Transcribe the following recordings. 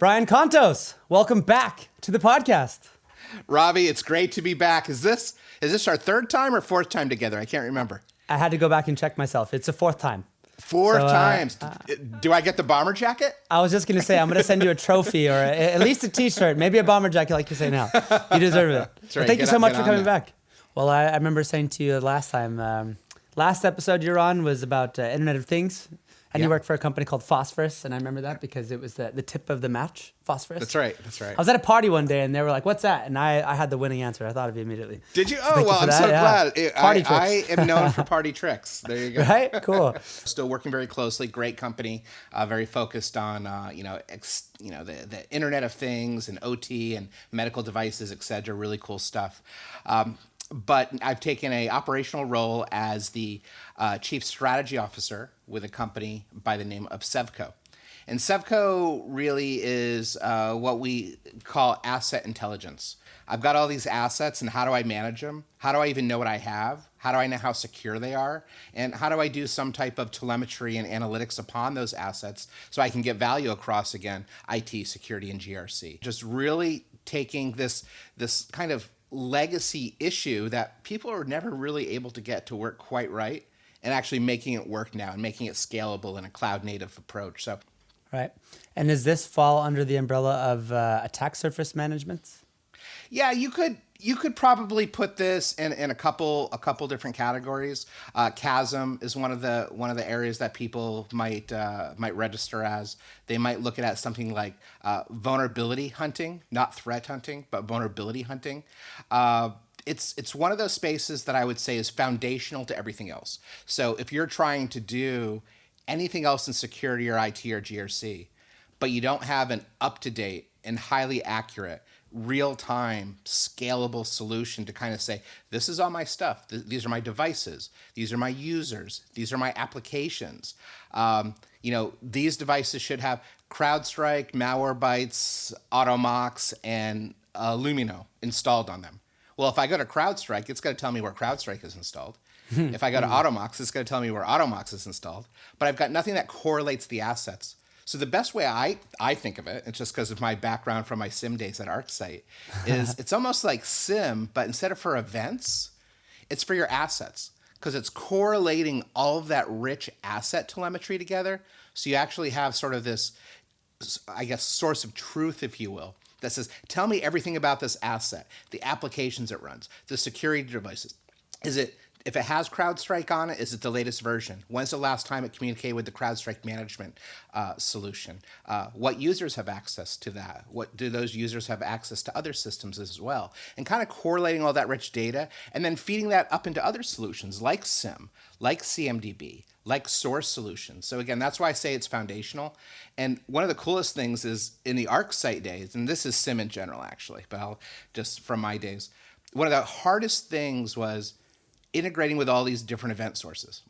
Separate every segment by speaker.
Speaker 1: Brian Contos, welcome back to the podcast.
Speaker 2: Robby, it's great to be back. Is this our third time or fourth time together? I can't remember.
Speaker 1: I had to go back and check myself. It's the fourth time.
Speaker 2: Four times. Do I get the bomber jacket?
Speaker 1: I was just going to say, I'm going to send you a trophy or at least a t-shirt, maybe a bomber jacket like you say now. You deserve it.
Speaker 2: That's right.
Speaker 1: Thank you so much for coming back. Well, I remember saying to you last time, last episode you're on was about Internet of Things. And you work for a company called Phosphorus, and I remember that because it was the tip of the match, Phosphorus.
Speaker 2: That's right.
Speaker 1: I was at a party one day, and they were like, "What's that?" And I had the winning answer. I thought of you immediately.
Speaker 2: Did you? Oh, well, I'm so glad. I am known for party tricks. There you go.
Speaker 1: Right? Cool.
Speaker 2: Still working very closely. Great company. Very focused on the Internet of Things and OT and medical devices, et cetera. Really cool stuff. But I've taken an operational role as the chief strategy officer with a company by the name of Sevco. And Sevco really is what we call asset intelligence. I've got all these assets, and how do I manage them? How do I even know what I have? How do I know how secure they are? And how do I do some type of telemetry and analytics upon those assets so I can get value across, again, IT, security, and GRC? Just really taking this kind of legacy issue that people are never really able to get to work quite right and actually making it work now and making it scalable in a cloud native approach. So,
Speaker 1: right. And does this fall under the umbrella of attack surface management?
Speaker 2: Yeah, you could probably put this in a couple different categories. Chasm is one of the areas that people might register as. They might look at something like vulnerability hunting, not threat hunting, but vulnerability hunting. It's one of those spaces that I would say is foundational to everything else. So if you're trying to do anything else in security or IT or GRC, but you don't have an up-to-date and highly accurate real-time scalable solution to kind of say, this is all my stuff. These are my devices. These are my users. These are my applications. These devices should have CrowdStrike, Malwarebytes, Automox, and Lumino installed on them. Well, if I go to CrowdStrike, it's going to tell me where CrowdStrike is installed. If I go to Automox, it's going to tell me where Automox is installed. But I've got nothing that correlates the assets. So the best way I think of it, it's just because of my background from my SIM days at ArcSight, is it's almost like SIM, but instead of for events, it's for your assets. Because it's correlating all of that rich asset telemetry together. So you actually have sort of this, I guess, source of truth, if you will, that says, tell me everything about this asset, the applications it runs, the security devices. If it has CrowdStrike on it, is it the latest version? When's the last time it communicated with the CrowdStrike management solution? What users have access to that? What do those users have access to other systems as well? And kind of correlating all that rich data and then feeding that up into other solutions like SIM, like CMDB, like source solutions. So again, that's why I say it's foundational. And one of the coolest things is in the ArcSight days, and this is SIM in general actually, but I'll just from my days, one of the hardest things was integrating with all these different event sources.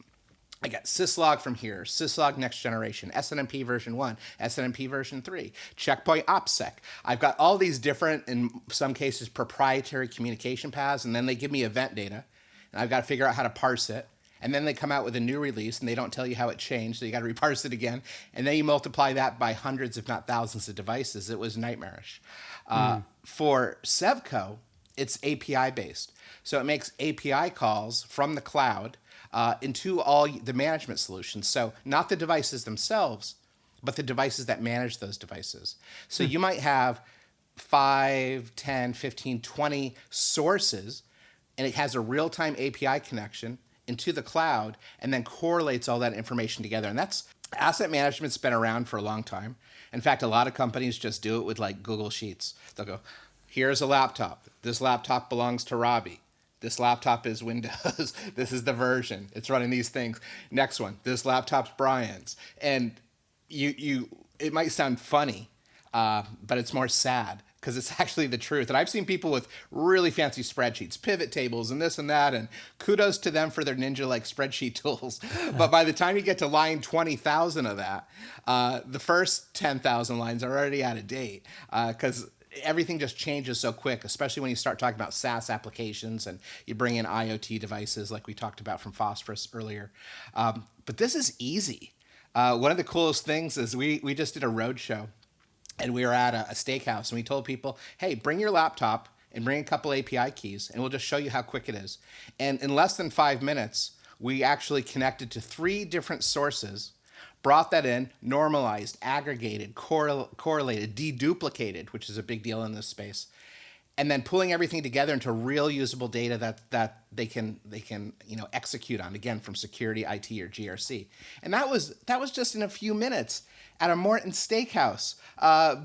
Speaker 2: I got syslog from here, syslog next generation, SNMP version 1, SNMP version 3, checkpoint OPSEC. I've got all these different, in some cases, proprietary communication paths, and then they give me event data, and I've got to figure out how to parse it. And then they come out with a new release, and they don't tell you how it changed, so you got to reparse it again. And then you multiply that by hundreds, if not thousands of devices. It was nightmarish. For Sevco, it's API-based. So it makes API calls from the cloud into all the management solutions. So not the devices themselves, but the devices that manage those devices. So you might have 5, 10, 15, 20 sources, and it has a real-time API connection into the cloud and then correlates all that information together. And that's asset management's been around for a long time. In fact, a lot of companies just do it with like Google Sheets. They'll go, here's a laptop. This laptop belongs to Robby. This laptop is Windows. This is the version. It's running these things. Next one, this laptop's Brian's. And it might sound funny, but it's more sad because it's actually the truth. And I've seen people with really fancy spreadsheets, pivot tables and this and that, and kudos to them for their ninja-like spreadsheet tools. But by the time you get to line 20,000 of that, the first 10,000 lines are already out of date because everything just changes so quick, especially when you start talking about SaaS applications and you bring in IoT devices like we talked about from Phosphorus earlier. But this is easy. One of the coolest things is we just did a roadshow and we were at a steakhouse, and we told people, hey, bring your laptop and bring a couple API keys, and we'll just show you how quick it is. And in less than 5 minutes, we actually connected to 3 different sources, brought that in, normalized, aggregated, correlated, deduplicated, which is a big deal in this space, and then pulling everything together into real usable data that they can execute on, again, from security, IT, or GRC. And that was just in a few minutes at a Morton Steakhouse,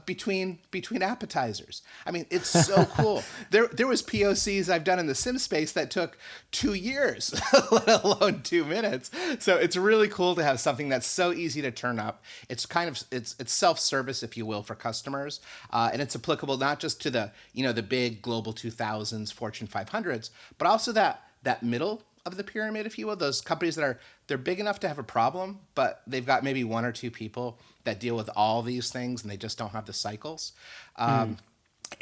Speaker 2: between appetizers. I mean, it's so cool. There was POCs I've done in the sim space that took 2 years, let alone 2 minutes. So it's really cool to have something that's so easy to turn up. It's it's self-service, if you will, for customers, and it's applicable not just to the big global 2000s, Fortune 500s, but also that middle of the pyramid, if you will, those companies that they're big enough to have a problem, but they've got maybe 1 or 2 people that deal with all these things, and they just don't have the cycles.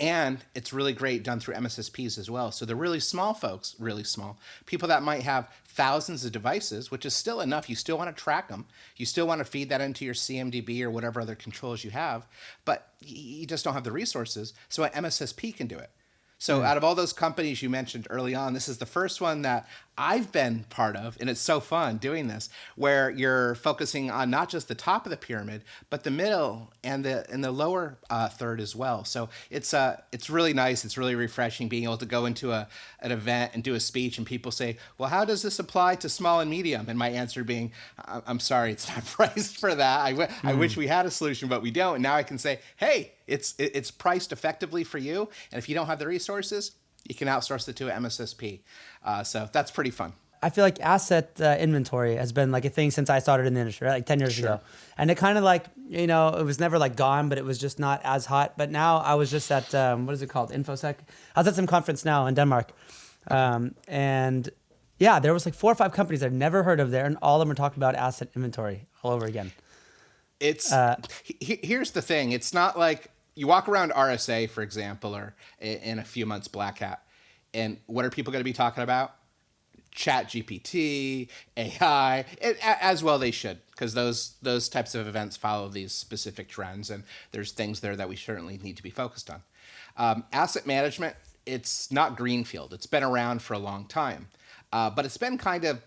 Speaker 2: And it's really great done through MSSPs as well. So the really small folks, really small, people that might have thousands of devices, which is still enough. You still want to track them. You still want to feed that into your CMDB or whatever other controls you have, but you just don't have the resources. So an MSSP can do it. So out of all those companies you mentioned early on, this is the first one that I've been part of, and it's so fun doing this, where you're focusing on not just the top of the pyramid, but the middle and the lower third as well. So it's really nice. It's really refreshing being able to go into an event and do a speech, and people say, well, how does this apply to small and medium? And my answer being, I'm sorry, it's not priced for that. I wish we had a solution, but we don't. And now I can say, hey, it's priced effectively for you. And if you don't have the resources, you can outsource it to an MSSP. So that's pretty fun.
Speaker 1: I feel like asset inventory has been like a thing since I started in the industry, right? Like 10 years ago. And it kind of like, it was never like gone, but it was just not as hot. But now I was just at, what is it called? InfoSec. I was at some conference now in Denmark. And yeah, there was like 4 or 5 companies I've never heard of there. And all of them are talking about asset inventory all over again.
Speaker 2: It's here's the thing. It's not like you walk around RSA, for example, or in a few months Black Hat, and what are people going to be talking about? Chat GPT, AI, as well they should, because those types of events follow these specific trends, and there's things there that we certainly need to be focused on. Asset management, it's not greenfield. It's been around for a long time, but it's been kind of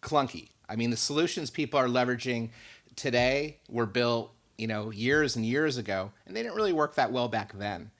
Speaker 2: clunky. I mean, the solutions people are leveraging today were built years and years ago, and they didn't really work that well back then.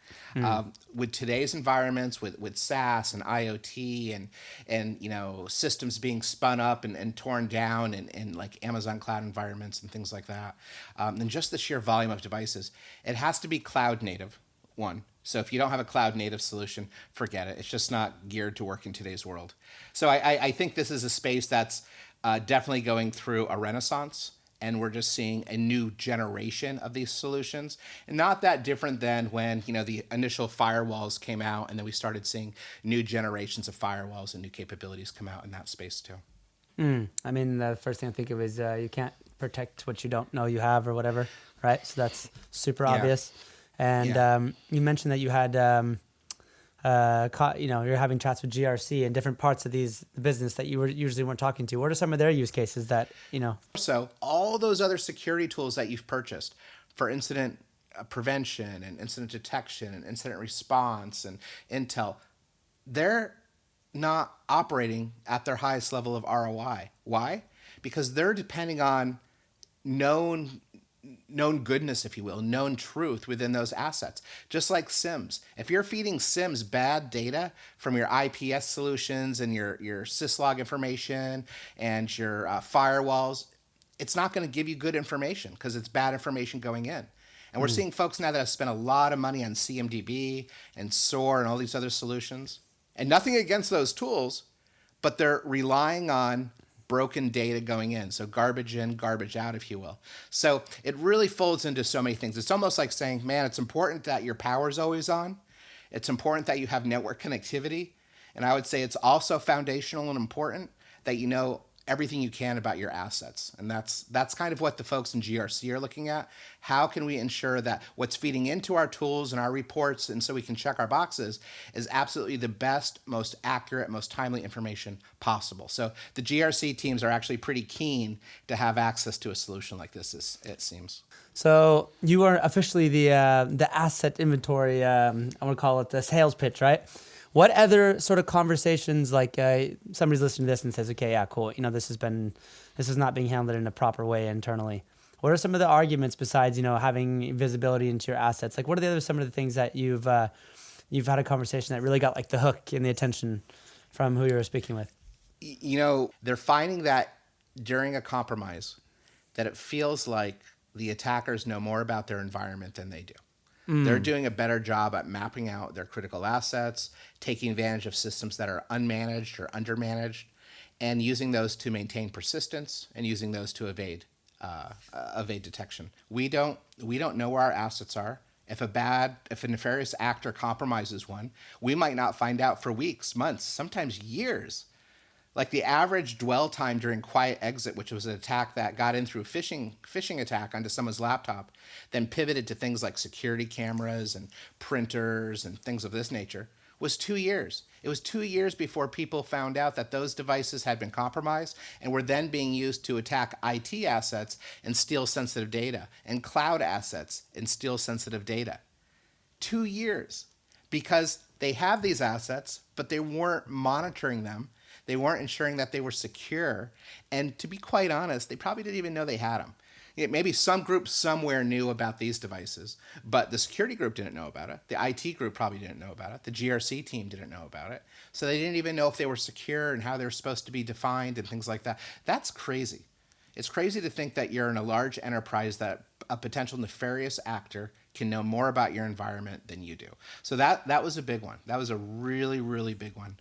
Speaker 2: With today's environments, with SaaS and IoT and systems being spun up and torn down in like Amazon cloud environments and things like that, and just the sheer volume of devices, it has to be cloud native, one. So if you don't have a cloud native solution, forget it. It's just not geared to work in today's world. So I think this is a space that's definitely going through a renaissance. And we're just seeing a new generation of these solutions, and not that different than when the initial firewalls came out, and then we started seeing new generations of firewalls and new capabilities come out in that space too.
Speaker 1: I mean, the first thing I think of is you can't protect what you don't know you have or whatever, right? So that's super obvious. And you mentioned that you had you're having chats with GRC and different parts of the business that you usually weren't talking to. What are some of their use cases that,
Speaker 2: So all those other security tools that you've purchased for incident prevention and incident detection and incident response and intel, they're not operating at their highest level of ROI. Why? Because they're depending on known goodness, if you will, known truth within those assets. Just like SIMs. If you're feeding SIMs bad data from your IPS solutions and your syslog information and your firewalls, it's not going to give you good information because it's bad information going in. And we're seeing folks now that have spent a lot of money on CMDB and SOAR and all these other solutions. And nothing against those tools, but they're relying on broken data going in. So garbage in, garbage out, if you will. So it really folds into so many things. It's almost like saying, man, it's important that your power's always on. It's important that you have network connectivity. And I would say it's also foundational and important that everything you can about your assets. And that's kind of what the folks in GRC are looking at. How can we ensure that what's feeding into our tools and our reports, and so we can check our boxes, is absolutely the best, most accurate, most timely information possible. So the GRC teams are actually pretty keen to have access to a solution like this, it seems.
Speaker 1: So you are officially the asset inventory, I want to call it the sales pitch, right? What other sort of conversations, like somebody's listening to this and says, okay, yeah, cool. This is not being handled in a proper way internally. What are some of the arguments besides, having visibility into your assets? Like, what are some of the things that you've had a conversation that really got like the hook and the attention from who you were speaking with?
Speaker 2: They're finding that during a compromise, that it feels like the attackers know more about their environment than they do. They're doing a better job at mapping out their critical assets, taking advantage of systems that are unmanaged or undermanaged, and using those to maintain persistence and using those to evade detection. We don't know where our assets are. If a nefarious actor compromises one, we might not find out for weeks, months, sometimes years. Like the average dwell time during Quiet Exit, which was an attack that got in through phishing attack onto someone's laptop, then pivoted to things like security cameras and printers and things of this nature, was 2 years. It was 2 years before people found out that those devices had been compromised and were then being used to attack IT assets and steal sensitive data, and cloud assets and steal sensitive data. 2 years. Because they have these assets, but they weren't monitoring them. They weren't ensuring that they were secure. And to be quite honest, they probably didn't even know they had them. Maybe some group somewhere knew about these devices, but the security group didn't know about it. The IT group probably didn't know about it. The GRC team didn't know about it. So they didn't even know if they were secure and how they were supposed to be defined and things like that. That's crazy. It's crazy to think that you're in a large enterprise, that a potential nefarious actor can know more about your environment than you do. So that was a big one. That was a really, really big one.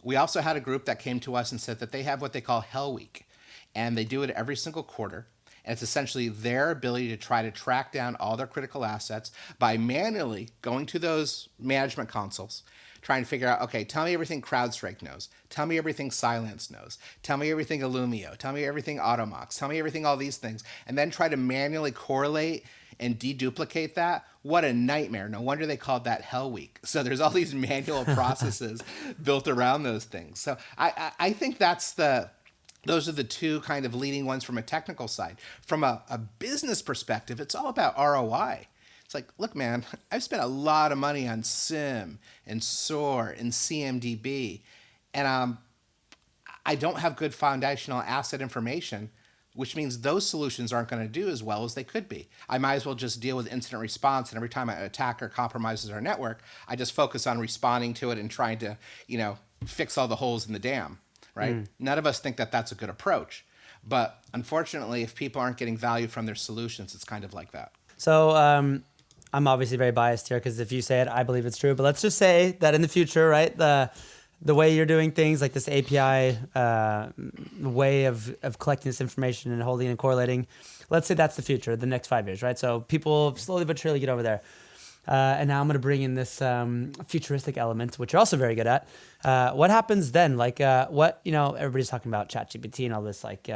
Speaker 2: We also had a group that came to us and said that they have what they call Hell Week, and they do it every single quarter. And it's essentially their ability to try to track down all their critical assets by manually going to those management consoles, trying to figure out, okay, tell me everything CrowdStrike knows. Tell me everything Cylance knows. Tell me everything Illumio. Tell me everything Automox. Tell me everything, all these things. And then try to manually correlate and deduplicate that. What a nightmare. No wonder they called that Hell Week. So there's all these manual processes built around those things. So I think those are the two kind of leading ones from a technical side. From a business perspective, it's all about ROI. It's like, look, man, I've spent a lot of money on SIM and SOAR and CMDB, and I don't have good foundational asset information, which means those solutions aren't going to do as well as they could be. I might as well just deal with incident response, and every time an attacker compromises our network, I just focus on responding to it and trying to, fix all the holes in the dam, right? None of us think that that's a good approach. But unfortunately, if people aren't getting value from their solutions, it's kind of like that.
Speaker 1: So I'm obviously very biased here because if you say it, I believe it's true. But let's just say that in the future, right, the way you're doing things, like this API way of collecting this information and holding and correlating, let's say that's the future, the next 5 years, right? So people slowly but surely get over there. And now I'm going to bring in this futuristic element, which you're also very good at. What happens then? Like, everybody's talking about ChatGPT and all this. Like,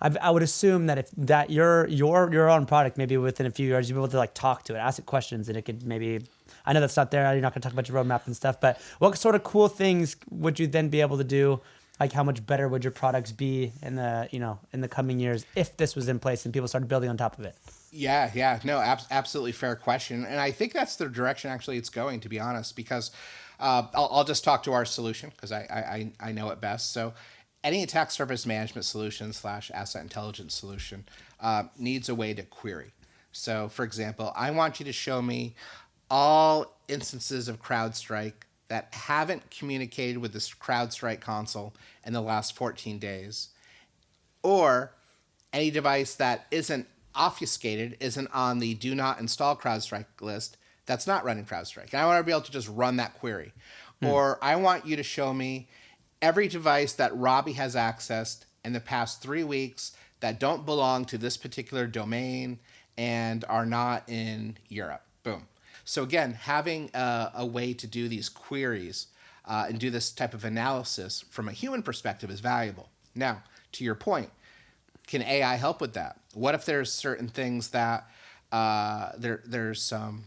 Speaker 1: I would assume that if that your own product, maybe within a few years, you'll be able to like talk to it, ask it questions, and it could maybe. I know that's not there. You're not going to talk about your roadmap and stuff. But what sort of cool things would you then be able to do? Like, how much better would your products be in the coming years if this was in place and people started building on top of it?
Speaker 2: Yeah. No, absolutely fair question. And I think that's the direction actually it's going, to be honest, because I'll just talk to our solution because I know it best. So any attack surface management solution / asset intelligence solution needs a way to query. So for example, I want you to show me all instances of CrowdStrike that haven't communicated with this CrowdStrike console in the last 14 days, or any device that isn't obfuscated, isn't on the do not install CrowdStrike list, that's not running CrowdStrike. And I want to be able to just run that query. Or I want you to show me every device that Robby has accessed in the past 3 weeks that don't belong to this particular domain and are not in Europe. Boom. So again, having a way to do these queries and do this type of analysis from a human perspective is valuable. Now, to your point, can AI help with that? What if there's certain things that there's some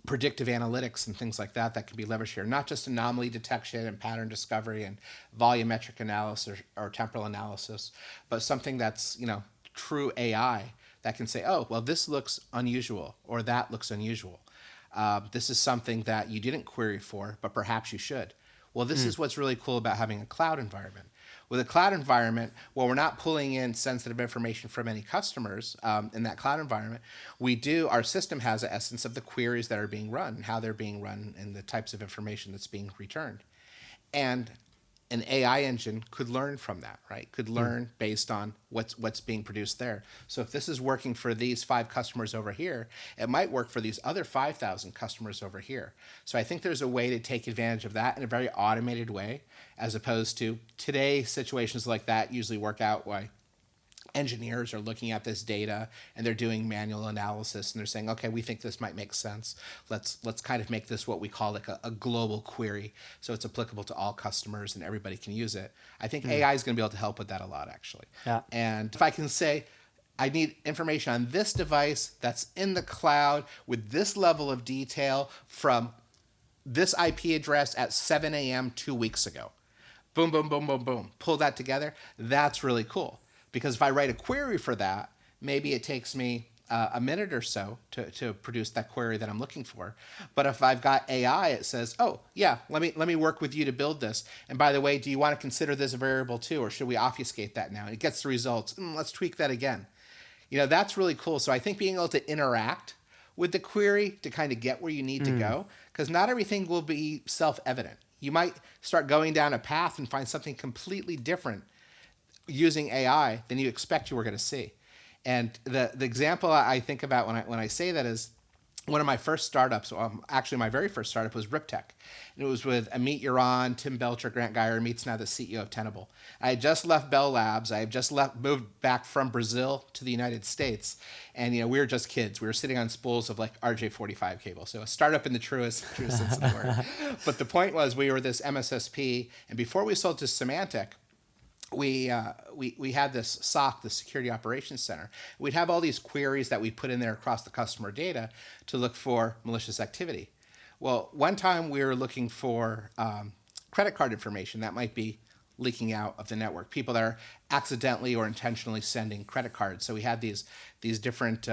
Speaker 2: predictive analytics and things like that can be leveraged here, not just anomaly detection and pattern discovery and volumetric analysis or temporal analysis, but something that's, true AI that can say, oh, well, this looks unusual or that looks unusual. This is something that you didn't query for, but perhaps you should. Well, this is what's really cool about having a cloud environment. With a cloud environment, well, we're not pulling in sensitive information from any customers in that cloud environment. Our system has an essence of the queries that are being run, how they're being run, and the types of information that's being returned. And an AI engine could learn from that, right? Could learn based on what's being produced there. So if this is working for these 5 customers over here, it might work for these other 5,000 customers over here. So I think there's a way to take advantage of that in a very automated way, as opposed to today situations like that usually work out by engineers are looking at this data and they're doing manual analysis and they're saying, okay, we think this might make sense. Let's kind of make this what we call like a global query, so it's applicable to all customers and everybody can use it. I think AI is going to be able to help with that a lot, actually.
Speaker 1: Yeah.
Speaker 2: And if I can say, I need information on this device that's in the cloud with this level of detail from this IP address at 7 a.m. 2 weeks ago. Boom, boom, boom, boom, boom. Pull that together. That's really cool. Because if I write a query for that, maybe it takes me a minute or so to produce that query that I'm looking for. But if I've got AI, it says, oh, yeah, let me work with you to build this. And by the way, do you want to consider this a variable too, or should we obfuscate that now? And it gets the results. Let's tweak that again. That's really cool. So I think being able to interact with the query to kind of get where you need to go, because not everything will be self-evident. You might start going down a path and find something completely different using AI than you expect you were going to see. And the example I think about when I say that is one of my first startups, actually my very first startup was RipTech. And it was with Amit Yaron, Tim Belcher, Grant Geyer. Amit's now the CEO of Tenable. I had just left Bell Labs. I had just moved back from Brazil to the United States. And we were just kids. We were sitting on spools of like RJ45 cable. So a startup in the truest sense of the word. But the point was we were this MSSP. And before we sold to Symantec, we had this SOC, the Security Operations Center. We'd have all these queries that we put in there across the customer data to look for malicious activity. Well, one time we were looking for credit card information that might be leaking out of the network. People that are accidentally or intentionally sending credit cards. So we had these different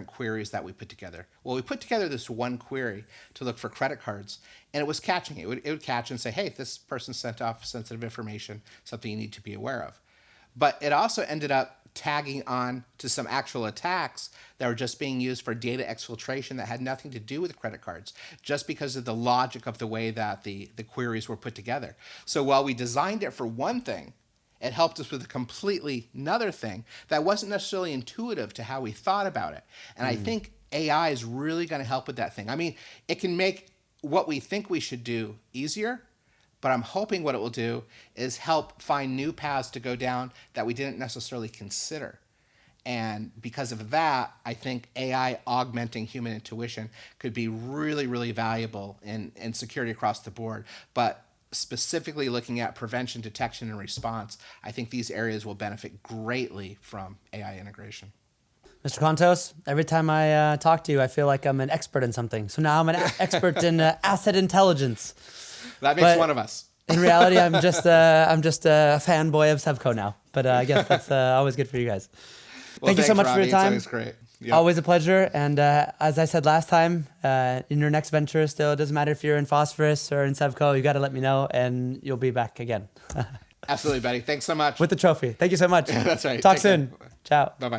Speaker 2: queries that we put together. Well, we put together this one query to look for credit cards, and it was catching it. It would catch and say, hey, this person sent off sensitive information, something you need to be aware of. But it also ended up tagging on to some actual attacks that were just being used for data exfiltration that had nothing to do with credit cards, just because of the logic of the way that the queries were put together. So while we designed it for one thing, it helped us with a completely another thing that wasn't necessarily intuitive to how we thought about it. And I think AI is really going to help with that thing. I mean, it can make what we think we should do easier, but I'm hoping what it will do is help find new paths to go down that we didn't necessarily consider. And because of that, I think AI augmenting human intuition could be really, really valuable in security across the board. But specifically looking at prevention, detection, and response, I think these areas will benefit greatly from AI integration.
Speaker 1: Mr. Contos, every time I talk to you, I feel like I'm an expert in something. So now I'm an expert in asset intelligence.
Speaker 2: That makes one of us.
Speaker 1: In reality, I'm just a fanboy of Sevco now. But I guess that's always good for you guys.
Speaker 2: Well,
Speaker 1: Thank you so much
Speaker 2: Robby.
Speaker 1: for your time.
Speaker 2: It's always great. Yep.
Speaker 1: Always a pleasure. And as I said last time, in your next venture, still, it doesn't matter if you're in Phosphorus or in Sevco, you got to let me know and you'll be back again.
Speaker 2: Absolutely, buddy. Thanks so much.
Speaker 1: With the trophy. Thank you so much.
Speaker 2: That's right.
Speaker 1: Talk soon. Ciao.
Speaker 2: Bye-bye.